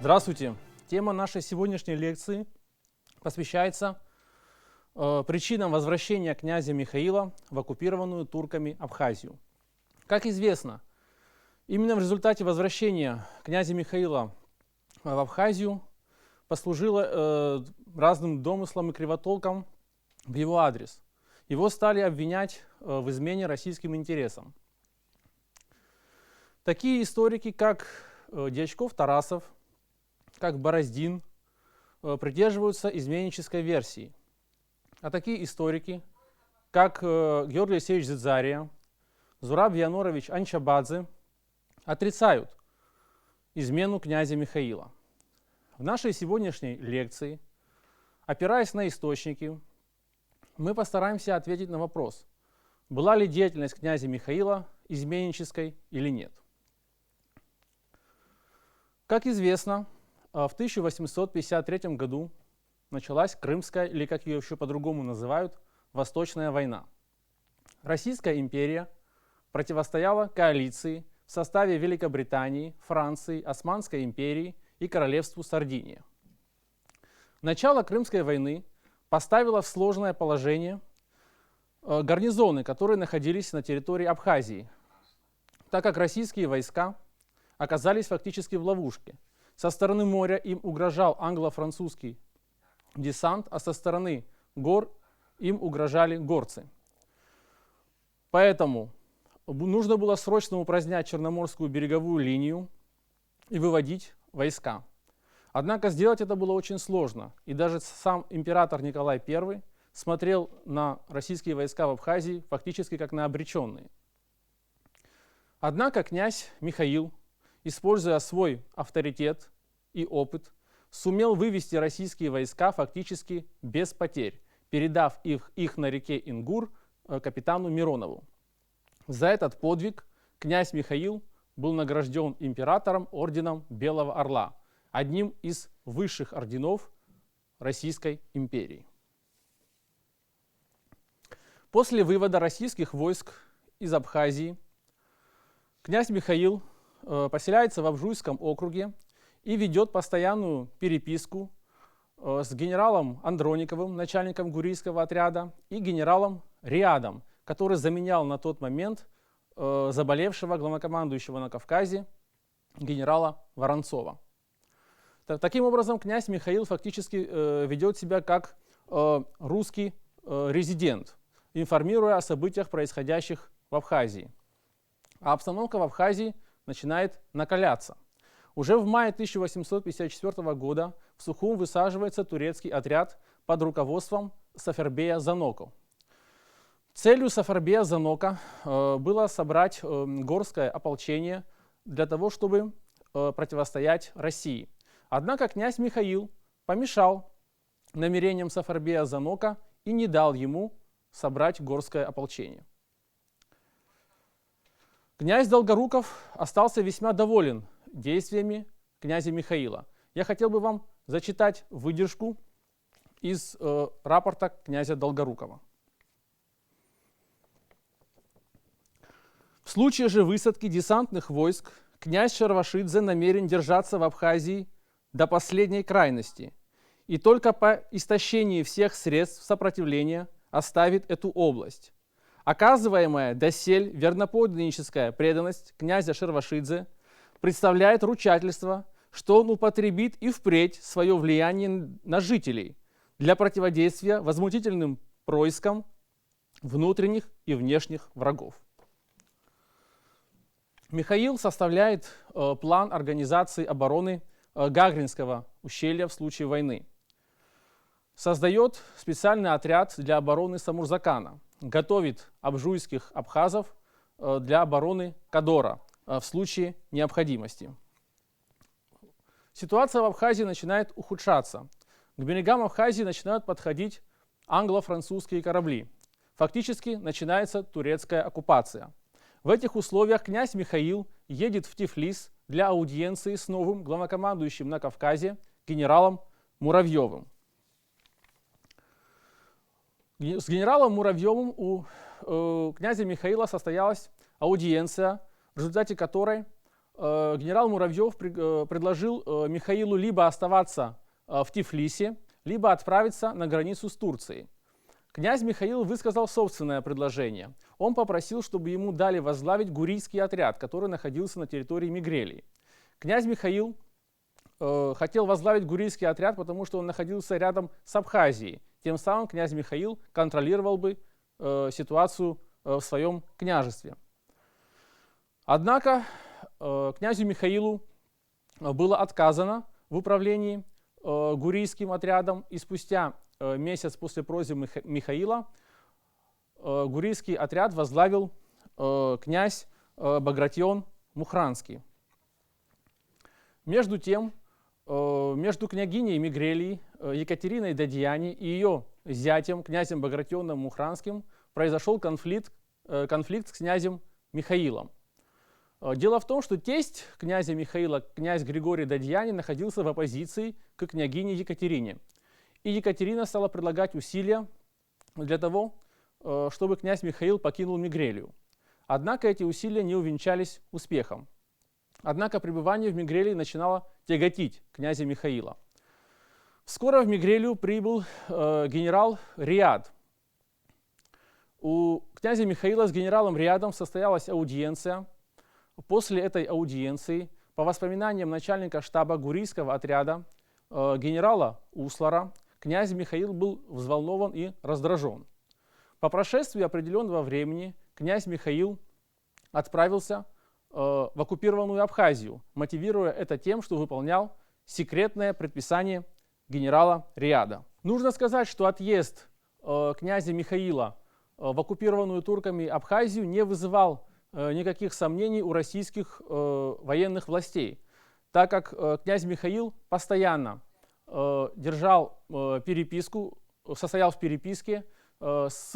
Здравствуйте! Тема нашей сегодняшней лекции посвящается причинам возвращения князя Михаила в оккупированную турками Абхазию. Как известно, именно в результате возвращения князя Михаила в Абхазию послужило разным домыслам и кривотолкам в его адрес. Его стали обвинять в измене российским интересам. Такие историки, как Дьячков-Тарасов, как Бороздин, придерживаются изменнической версии. А такие историки, как Георгий Алексеевич Дзидзария, Зураб Янорович Анчабадзе, отрицают измену князя Михаила. В нашей сегодняшней лекции, опираясь на источники, мы постараемся ответить на вопрос, была ли деятельность князя Михаила изменнической или нет. Как известно, в 1853 году началась Крымская, или как ее еще по-другому называют, Восточная война. Российская империя противостояла коалиции в составе Великобритании, Франции, Османской империи и Королевству Сардиния. Начало Крымской войны поставило в сложное положение гарнизоны, которые находились на территории Абхазии, так как российские войска оказались фактически в ловушке. Со стороны моря им угрожал англо-французский десант, а со стороны гор им угрожали горцы. Поэтому нужно было срочно упразднять Черноморскую береговую линию и выводить войска. Однако сделать это было очень сложно, и даже сам император Николай I смотрел на российские войска в Абхазии фактически как на обреченные. Однако князь Михаил, используя свой авторитет и опыт, сумел вывести российские войска фактически без потерь, передав их на реке Ингур капитану Миронову. За этот подвиг князь Михаил был награжден императором орденом Белого Орла, одним из высших орденов Российской империи. После вывода российских войск из Абхазии князь Михаил поселяется в Абжуйском округе и ведет постоянную переписку с генералом Андрониковым, начальником Гурийского отряда, и генералом Риадом, который заменял на тот момент заболевшего главнокомандующего на Кавказе генерала Воронцова. Таким образом, князь Михаил фактически ведет себя как русский резидент, информируя о событиях, происходящих в Абхазии. А обстановка в Абхазии начинает накаляться. Уже в мае 1854 года в Сухум высаживается турецкий отряд под руководством Сафербея Заноко. Целью Сафербея Заноко было собрать горское ополчение для того, чтобы противостоять России. Однако князь Михаил помешал намерениям Сафербея Заноко и не дал ему собрать горское ополчение. Князь Долгоруков остался весьма доволен действиями князя Михаила. Я хотел бы вам зачитать выдержку из рапорта князя Долгорукова. В случае же высадки десантных войск князь Шервашидзе намерен держаться в Абхазии до последней крайности и только по истощении всех средств сопротивления оставит эту область. Оказываемая досель верноподданническая преданность князя Шервашидзе представляет ручательство, что он употребит и впредь свое влияние на жителей для противодействия возмутительным проискам внутренних и внешних врагов. Михаил составляет план организации обороны Гагринского ущелья в случае войны. Создает специальный отряд для обороны Самурзакана. Готовит абжуйских абхазов для обороны Кадора в случае необходимости. Ситуация в Абхазии начинает ухудшаться. К берегам Абхазии начинают подходить англо-французские корабли. Фактически начинается турецкая оккупация. В этих условиях князь Михаил едет в Тифлис для аудиенции с новым главнокомандующим на Кавказе генералом Муравьевым. С генералом Муравьевым у князя Михаила состоялась аудиенция, в результате которой генерал Муравьев предложил Михаилу либо оставаться в Тифлисе, либо отправиться на границу с Турцией. Князь Михаил высказал собственное предложение. Он попросил, чтобы ему дали возглавить гурийский отряд, который находился на территории Мигрелии. Князь Михаил хотел возглавить гурийский отряд, потому что он находился рядом с Абхазией. Тем самым князь Михаил контролировал бы ситуацию в своем княжестве. Однако князю Михаилу было отказано в управлении гурийским отрядом, и спустя месяц после просьбы Михаила гурийский отряд возглавил князь Багратион Мухранский. Между тем, между княгиней Мигрелии Екатериной Дадьяни и ее зятем, князем Багратионом Мухранским, произошел конфликт с князем Михаилом. Дело в том, что тесть князя Михаила, князь Григорий Дадьяни, находился в оппозиции к княгине Екатерине. И Екатерина стала предлагать усилия для того, чтобы князь Михаил покинул Мигрелию. Однако эти усилия не увенчались успехом. Однако пребывание в Мигрелии начинало тяготить князя Михаила. Скоро в Мигрелию прибыл генерал Риад. У князя Михаила с генералом Риадом состоялась аудиенция. После этой аудиенции, по воспоминаниям начальника штаба гурийского отряда, генерала Услара, князь Михаил был взволнован и раздражен. По прошествии определенного времени князь Михаил отправился в оккупированную Абхазию, мотивируя это тем, что выполнял секретное предписание генерала Риада. Нужно сказать, что отъезд князя Михаила в оккупированную турками Абхазию не вызывал никаких сомнений у российских военных властей, так как князь Михаил постоянно держал переписку, состоял в переписке с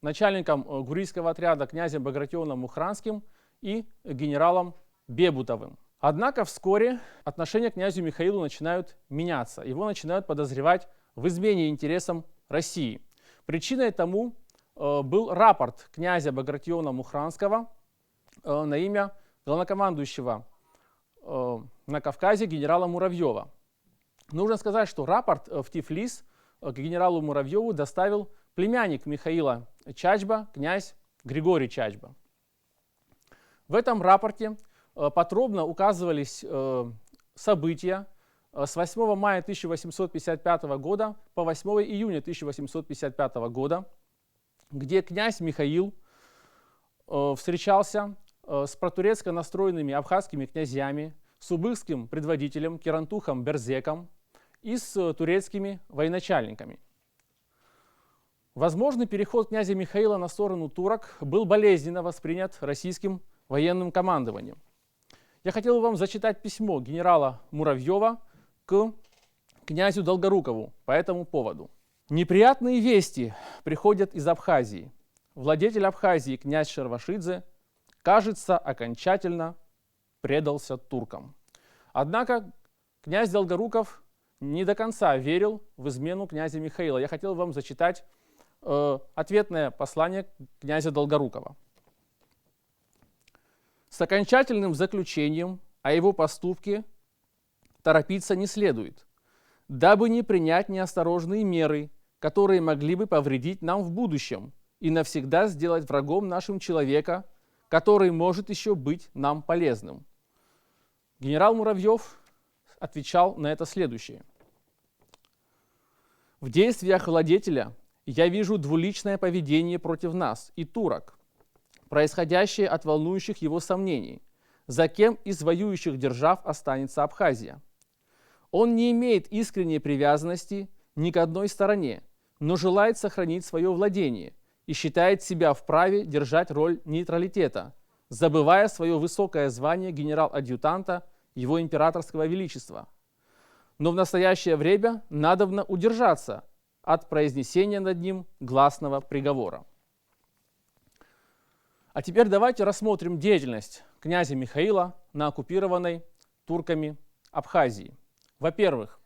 начальником гурийского отряда князем Багратионом Мухранским и генералом Бебутовым. Однако вскоре отношения к князю Михаилу начинают меняться. Его начинают подозревать в измене интересам России. Причиной тому был рапорт князя Багратиона Мухранского на имя главнокомандующего на Кавказе генерала Муравьева. Нужно сказать, что рапорт в Тифлис к генералу Муравьеву доставил племянник Михаила Чачба, князь Григорий Чачба. В этом рапорте подробно указывались события с 8 мая 1855 года по 8 июня 1855 года, где князь Михаил встречался с протурецко настроенными абхазскими князьями, с убыхским предводителем Керантухом Берзеком и с турецкими военачальниками. Возможный переход князя Михаила на сторону турок был болезненно воспринят российским военным командованием. Я хотел бы вам зачитать письмо генерала Муравьева к князю Долгорукову по этому поводу. «Неприятные вести приходят из Абхазии. Владетель Абхазии, князь Шервашидзе, кажется, окончательно предался туркам». Однако князь Долгоруков не до конца верил в измену князя Михаила. Я хотел вам зачитать ответное послание князя Долгорукова. «С окончательным заключением о его поступке торопиться не следует, дабы не принять неосторожные меры, которые могли бы повредить нам в будущем и навсегда сделать врагом нашим человека, который может еще быть нам полезным». Генерал Муравьев отвечал на это следующее. «В действиях владетеля я вижу двуличное поведение против нас и турок, происходящее от волнующих его сомнений, за кем из воюющих держав останется Абхазия. Он не имеет искренней привязанности ни к одной стороне, но желает сохранить свое владение и считает себя вправе держать роль нейтралитета, забывая свое высокое звание генерал-адъютанта его императорского величества. Но в настоящее время надобно удержаться от произнесения над ним гласного приговора». А теперь давайте рассмотрим деятельность князя Михаила на оккупированной турками Абхазии. Во-первых,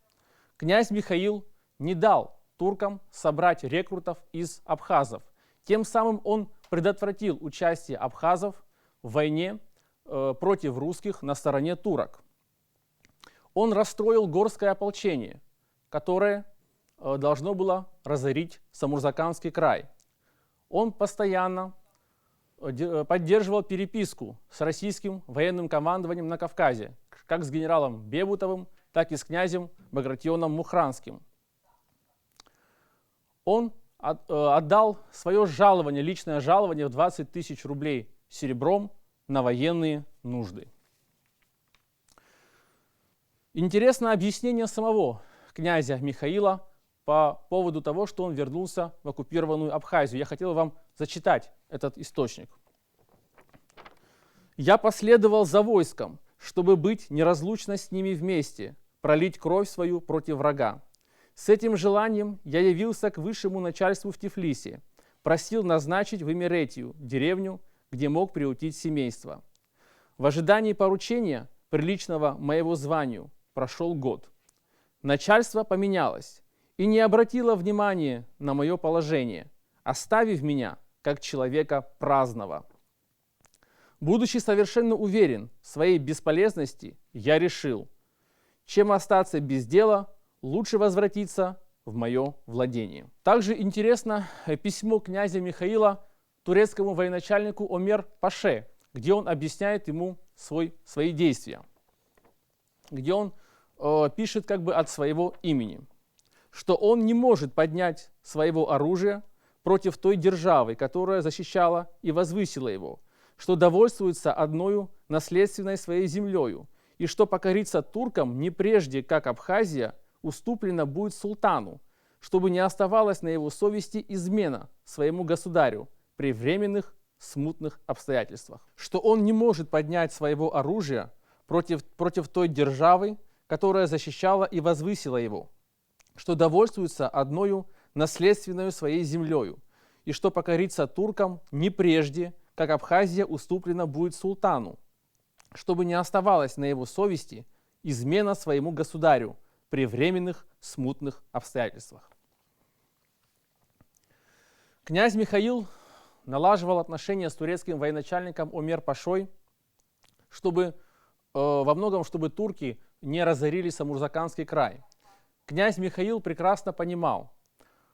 князь Михаил не дал туркам собрать рекрутов из абхазов. Тем самым он предотвратил участие абхазов в войне против русских на стороне турок. Он расстроил горское ополчение, которое должно было разорить Самурзаканский край. Он постоянно поддерживал переписку с российским военным командованием на Кавказе, как с генералом Бебутовым, так и с князем Багратионом Мухранским. Он отдал свое жалование, личное жалование в 20 тысяч рублей серебром на военные нужды. Интересно объяснение самого князя Михаила по поводу того, что он вернулся в оккупированную Абхазию. Я хотел вам зачитать этот источник. «Я последовал за войском, чтобы быть неразлучно с ними вместе, пролить кровь свою против врага. С этим желанием я явился к высшему начальству в Тифлисе, просил назначить в Имеретию, деревню, где мог приютить семейство. В ожидании поручения, приличного моего званию, прошел год. Начальство поменялось и не обратило внимания на мое положение, оставив меня как человека праздного. Будучи совершенно уверен в своей бесполезности, я решил, чем остаться без дела, лучше возвратиться в мое владение». Также интересно письмо князя Михаила турецкому военачальнику Омер Паше, где он объясняет ему свои действия, где он пишет как бы от своего имени, что он не может поднять своего оружия против той державы, которая защищала и возвысила его, что довольствуется одною наследственной своей землею, и что покориться туркам не прежде, как Абхазия, уступлена будет султану, чтобы не оставалась на его совести измена своему государю при временных смутных обстоятельствах, что он не может поднять своего оружия против той державы, которая защищала и возвысила его, что довольствуется одною наследственной своей землею, и что покориться туркам не прежде, как Абхазия уступлена будет султану, чтобы не оставалась на его совести измена своему государю при временных смутных обстоятельствах. Князь Михаил налаживал отношения с турецким военачальником Омер Пашой, во многом, чтобы турки не разорили Самурзаканский край. Князь Михаил прекрасно понимал,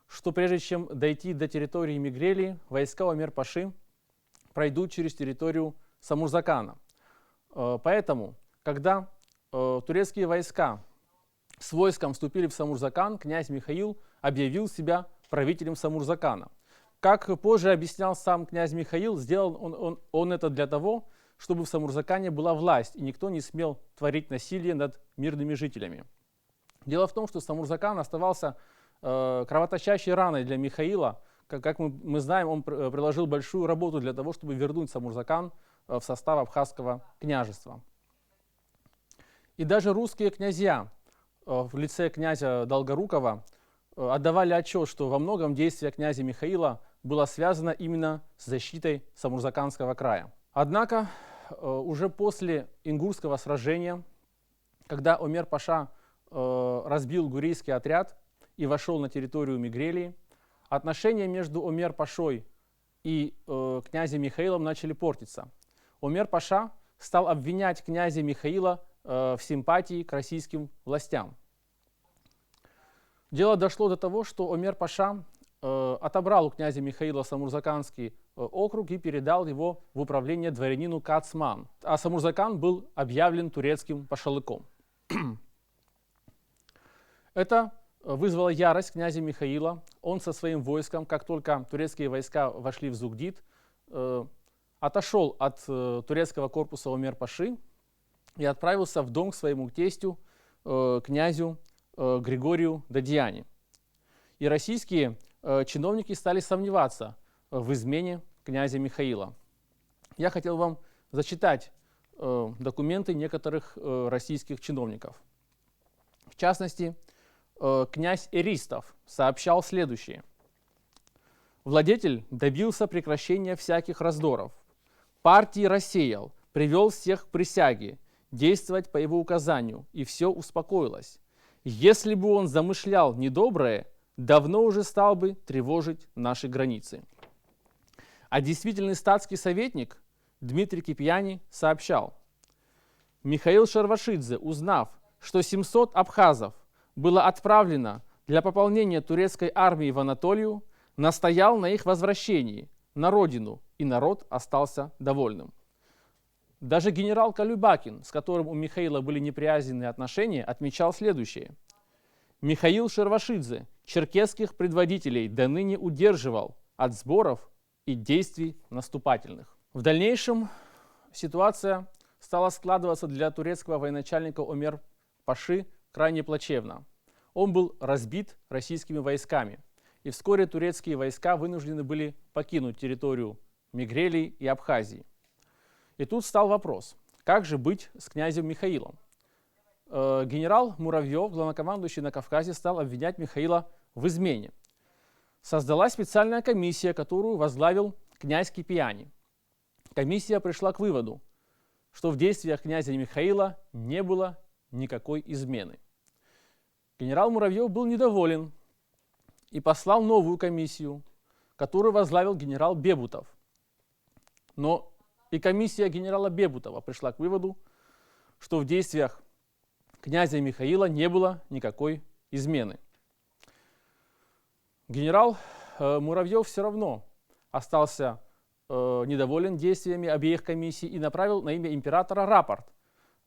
что прежде чем дойти до территории Мигрелии, войска Омер Паши пройдут через территорию Самурзакана. Поэтому, когда турецкие войска с войском вступили в Самурзакан, князь Михаил объявил себя правителем Самурзакана. Как позже объяснял сам князь Михаил, сделал он это для того, чтобы в Самурзакане была власть, и никто не смел творить насилие над мирными жителями. Дело в том, что Самурзакан оставался кровоточащей раной для Михаила. Как мы знаем, он приложил большую работу для того, чтобы вернуть Самурзакан в состав Абхазского княжества. И даже русские князья в лице князя Долгорукова отдавали отчет, что во многом действие князя Михаила было связано именно с защитой Самурзаканского края. Однако уже после Ингурского сражения, когда Омер Паша разбил гурийский отряд и вошел на территорию Мигрелии, отношения между Омер Пашой и князем Михаилом начали портиться. Омер Паша стал обвинять князя Михаила в симпатии к российским властям. Дело дошло до того, что Омер Паша отобрал у князя Михаила Самурзаканский округ и передал его в управление дворянину Кацман, а Самурзакан был объявлен турецким пашалыком. Это вызвало ярость князя Михаила. Он со своим войском, как только турецкие войска вошли в Зугдид, отошел от турецкого корпуса Омер Паши и отправился в дом к своему тестю, князю Григорию Дадьяне. И российские чиновники стали сомневаться в измене князя Михаила. Я хотел вам зачитать документы некоторых российских чиновников. В частности, князь Эристов сообщал следующее. Владетель добился прекращения всяких раздоров, партии рассеял, привел всех к присяге, действовать по его указанию, и все успокоилось. Если бы он замышлял недоброе, давно уже стал бы тревожить наши границы. А действительный статский советник Дмитрий Кипьяни сообщал: Михаил Шарвашидзе, узнав, что 700 абхазов было отправлено для пополнения турецкой армии в Анатолию, настоял на их возвращении на родину, и народ остался довольным. Даже генерал Колюбакин, с которым у Михаила были неприязненные отношения, отмечал следующее: Михаил Шарвашидзе черкесских предводителей до ныне удерживал от сборов и действий наступательных. В дальнейшем ситуация стала складываться для турецкого военачальника Омер Паши крайне плачевно. Он был разбит российскими войсками, и вскоре турецкие войска вынуждены были покинуть территорию Мигрелии и Абхазии. И тут стал вопрос, как же быть с князем Михаилом? Генерал Муравьев, главнокомандующий на Кавказе, стал обвинять Михаила в измене. Создалась специальная комиссия, которую возглавил князь Кипьяни. Комиссия пришла к выводу, что в действиях князя Михаила не было никакой измены. Генерал Муравьев был недоволен и послал новую комиссию, которую возглавил генерал Бебутов. Но и комиссия генерала Бебутова пришла к выводу, что в действиях князя Михаила не было никакой измены. Генерал Муравьев все равно остался недоволен действиями обеих комиссий и направил на имя императора рапорт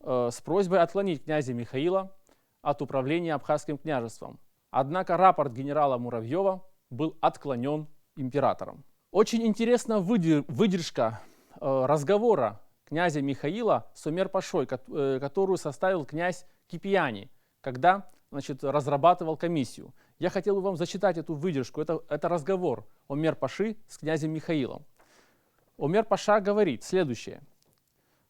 с просьбой отклонить князя Михаила от управления Абхазским княжеством. Однако рапорт генерала Муравьева был отклонен императором. Очень интересна выдержка разговора князя Михаила с Омер Пашой, которую составил князь Кипьяни, когда, разрабатывал комиссию. Я хотел бы вам зачитать эту выдержку. Это разговор Омер Паши с князем Михаилом. Омер Паша говорит следующее.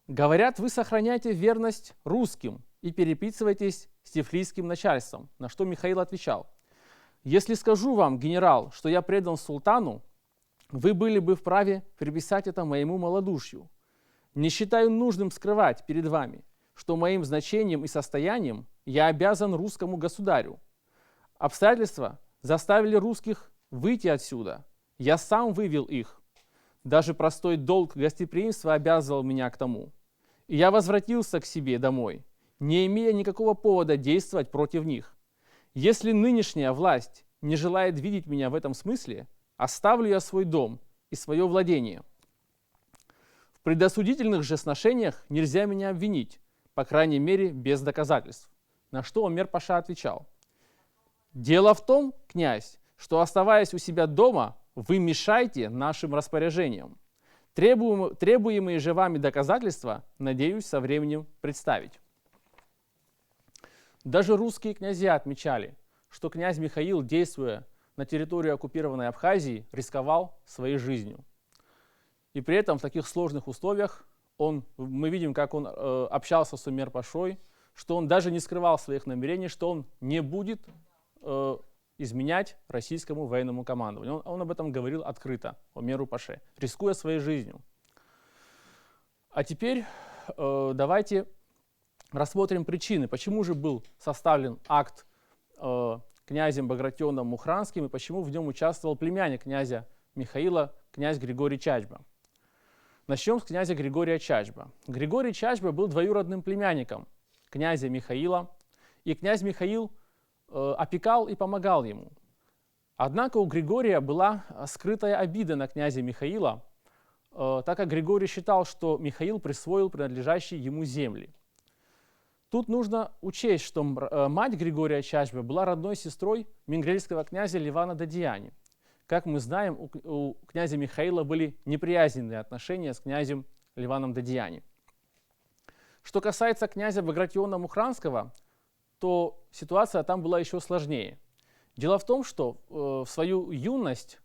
«Говорят, вы сохраняете верность русским и переписываетесь с тифлисским начальством». На что Михаил отвечал: «Если скажу вам, генерал, что я предан султану, вы были бы вправе приписать это моему малодушию. Не считаю нужным скрывать перед вами, что моим значением и состоянием я обязан русскому государю. Обстоятельства заставили русских выйти отсюда. Я сам вывел их. Даже простой долг гостеприимства обязывал меня к тому. И я возвратился к себе домой, не имея никакого повода действовать против них. Если нынешняя власть не желает видеть меня в этом смысле, оставлю я свой дом и свое владение. В предосудительных же сношениях нельзя меня обвинить, по крайней мере, без доказательств». На что Омер Паша отвечал: «Дело в том, князь, что, оставаясь у себя дома, вы мешаете нашим распоряжениям. Требуемые же вами доказательства, надеюсь, со временем представить». Даже русские князья отмечали, что князь Михаил, действуя на территории оккупированной Абхазии, рисковал своей жизнью. И при этом в таких сложных условиях мы видим, как он общался с Омер Пашой, что он даже не скрывал своих намерений, что он не будет изменять российскому военному командованию. Он об этом говорил открыто Омеру Паше, рискуя своей жизнью. А теперь давайте рассмотрим причины, почему же был составлен акт князем Багратионом Мухранским и почему в нем участвовал племянник князя Михаила, князь Григорий Чачба. Начнем с князя Григория Чачба. Григорий Чачба был двоюродным племянником князя Михаила, и князь Михаил опекал и помогал ему. Однако у Григория была скрытая обида на князя Михаила, так как Григорий считал, что Михаил присвоил принадлежащие ему земли. Тут нужно учесть, что мать Григория Чачбы была родной сестрой мингрельского князя Ливана Дадияни. Как мы знаем, у князя Михаила были неприязненные отношения с князем Ливаном Дадияни. Что касается князя Багратиона Мухранского, то ситуация там была еще сложнее. Дело в том, что в свою юность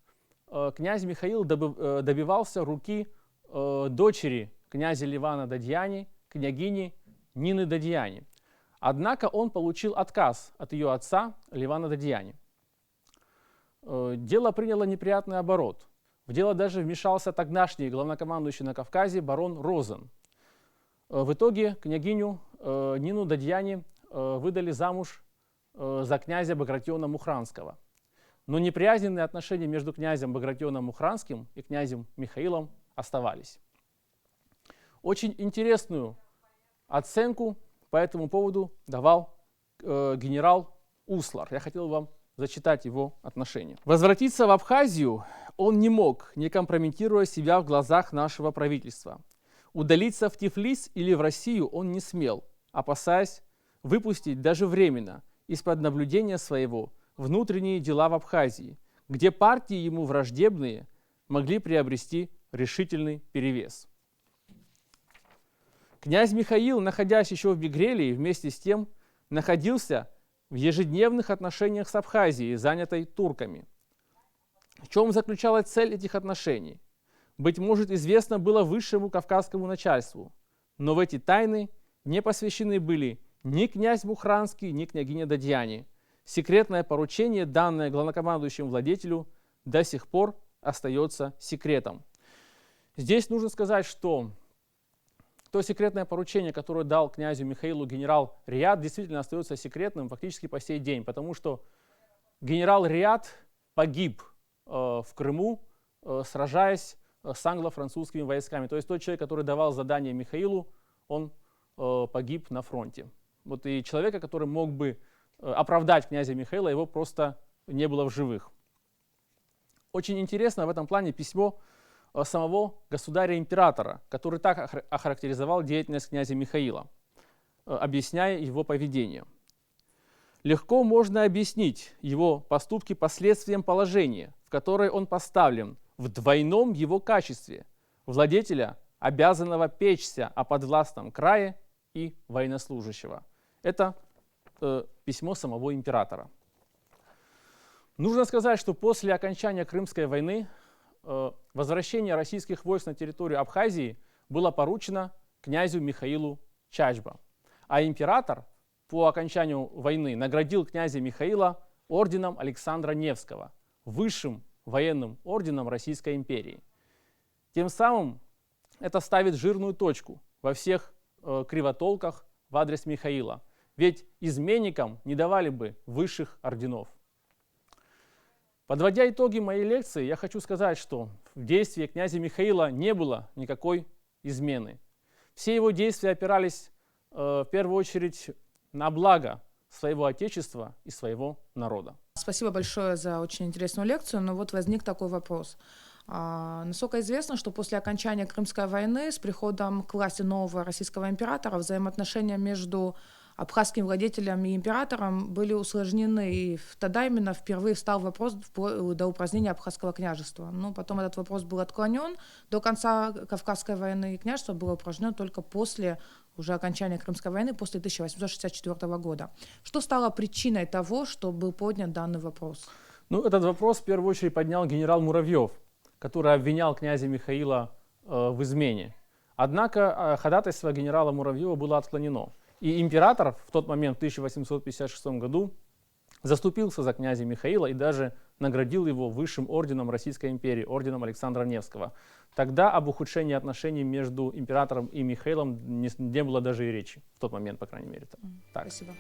князь Михаил добивался руки дочери князя Ливана Дадияни, княгини Нины Дадияни. Однако он получил отказ от ее отца Ливана Дадияни. Дело приняло неприятный оборот. В дело даже вмешался тогдашний главнокомандующий на Кавказе барон Розен. В итоге княгиню Нину Дадияни выдали замуж за князя Багратиона Мухранского. Но неприязненные отношения между князем Багратионом Мухранским и князем Михаилом оставались. Очень интересную оценку по этому поводу давал генерал Услар. Я хотел вам зачитать его отношение. «Возвратиться в Абхазию он не мог, не компрометируя себя в глазах нашего правительства. Удалиться в Тифлис или в Россию он не смел, опасаясь выпустить даже временно из-под наблюдения своего внутренние дела в Абхазии, где партии ему враждебные могли приобрести решительный перевес». Князь Михаил, находясь еще в Бегрелии, вместе с тем находился в ежедневных отношениях с Абхазией, занятой турками. В чем заключалась цель этих отношений? Быть может, известно было высшему кавказскому начальству, но в эти тайны не посвящены были ни князь Мухранский, ни княгиня Дадьяне. Секретное поручение, данное главнокомандующему владетелю, до сих пор остается секретом. Здесь нужно сказать, что то секретное поручение, которое дал князю Михаилу генерал Риат, действительно остается секретным фактически по сей день, потому что генерал Риат погиб в Крыму, сражаясь с англо-французскими войсками. То есть тот человек, который давал задание Михаилу, он погиб на фронте. Вот и человека, который мог бы оправдать князя Михаила, его просто не было в живых. Очень интересно в этом плане письмо самого государя-императора, который так охарактеризовал деятельность князя Михаила, объясняя его поведение. Легко можно объяснить его поступки последствиям положения, в которое он поставлен в двойном его качестве владетеля, обязанного печься о подвластном крае, и военнослужащего. Это письмо самого императора. Нужно сказать, что после окончания Крымской войны возвращение российских войск на территорию Абхазии было поручено князю Михаилу Чачба. А император по окончанию войны наградил князя Михаила орденом Александра Невского, высшим военным орденом Российской империи. Тем самым это ставит жирную точку во всех кривотолках в адрес Михаила. Ведь изменникам не давали бы высших орденов. Подводя итоги моей лекции, я хочу сказать, что в действии князя Михаила не было никакой измены. Все его действия опирались в первую очередь на благо своего отечества и своего народа. Спасибо большое за очень интересную лекцию, но вот возник такой вопрос. Насколько известно, что после окончания Крымской войны с приходом к власти нового российского императора взаимоотношения между абхазским владетелем и императором были усложнены, и тогда именно впервые встал вопрос до упразднения Абхазского княжества. Но потом этот вопрос был отклонен. До конца Кавказской войны княжество было упразднено только после уже окончания Крымской войны, после 1864 года. Что стало причиной того, что был поднят данный вопрос? Ну, этот вопрос в первую очередь поднял генерал Муравьев, который обвинял князя Михаила в измене. Однако ходатайство генерала Муравьева было отклонено. И император в тот момент, в 1856 году, заступился за князя Михаила и даже наградил его высшим орденом Российской империи, орденом Александра Невского. Тогда об ухудшении отношений между императором и Михаилом не было даже и речи. В тот момент, по крайней мере. Так. Спасибо.